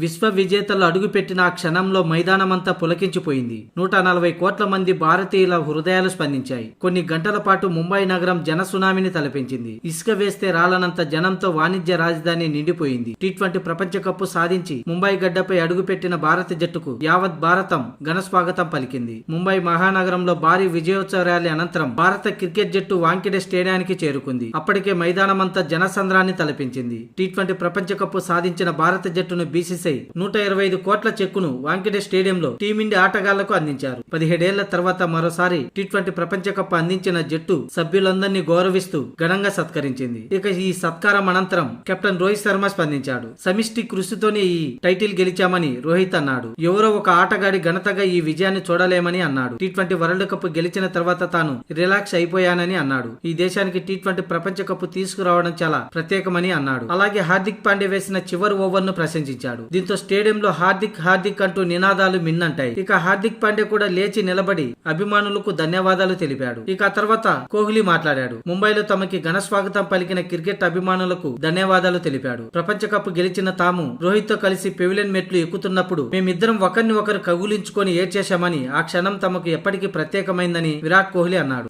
విశ్వ విజేతలు అడుగుపెట్టిన ఆ క్షణంలో మైదానమంతా పులకించిపోయింది. 140 కోట్ల మంది భారతీయుల హృదయాలు స్పందించాయి. కొన్ని గంటల పాటు ముంబై నగరం జన సునామీని తలపించింది. ఇసుక వేస్తే రాలనంత జనంతో వాణిజ్య రాజధాని నిండిపోయింది. టీ20 ప్రపంచ కప్ సాధించి ముంబై గడ్డపై అడుగుపెట్టిన భారత జట్టుకు యావత్ భారతం ఘన స్వాగతం పలికింది. ముంబై మహానగరంలో భారీ విజయోత్సవ ర్యాలీ అనంతరం భారత క్రికెట్ జట్టు వాంఖెడే స్టేడియానికి చేరుకుంది. అప్పటికే మైదానమంతా జనసంద్రాన్ని తలపించింది. టీ20 ప్రపంచ కప్ సాధించిన భారత జట్టును బీసీసీ 125 కోట్ల చెక్కును వాంఖెడే స్టేడియంలో టీమిండియా ఆటగాళ్లకు అందించారు. 17 ఏళ్ల తర్వాత మరోసారి టీ20 ప్రపంచ కప్ అందించిన జట్టు సభ్యులందరినీ గౌరవిస్తూ ఘనంగా సత్కరించింది. ఇక ఈ సత్కారం అనంతరం కెప్టెన్ రోహిత్ శర్మ స్పందించాడు. సమిష్టి కృషితోనే ఈ టైటిల్ గెలిచామని రోహిత్ అన్నాడు. ఎవరో ఒక ఆటగాడి ఘనతగా ఈ విజయాన్ని చూడలేమని అన్నాడు. టీ20 వరల్డ్ కప్ గెలిచిన తర్వాత తాను రిలాక్స్ అయిపోయానని అన్నాడు. ఈ దేశానికి టీ20 ప్రపంచ కప్ తీసుకురావడం చాలా ప్రత్యేకమని అన్నాడు. అలాగే హార్దిక్ పాండ్యా వేసిన చివరి ఓవర్ ను ప్రశంసించాడు. దీంతో స్టేడియంలో హార్దిక్ హార్దిక్ అంటూ నినాదాలు మిన్నంటాయి. ఇక హార్దిక్ పాండ్యా కూడా లేచి నిలబడి అభిమానులకు ధన్యవాదాలు తెలిపాడు. ఇక ఆ తర్వాత కోహ్లీ మాట్లాడాడు. ముంబైలో తమకి ఘన స్వాగతం పలికిన క్రికెట్ అభిమానులకు ధన్యవాదాలు తెలిపాడు. ప్రపంచ కప్ గెలిచిన తాము రోహిత్ తో కలిసి పెవిలియన్ మెట్లు ఎక్కుతున్నప్పుడు మేమిద్దరం ఒకరిని ఒకరు కగులించుకొని ఏడ్చేశామని, ఆ క్షణం తమకు ఎప్పటికీ ప్రత్యేకమైందని విరాట్ కోహ్లీ అన్నాడు.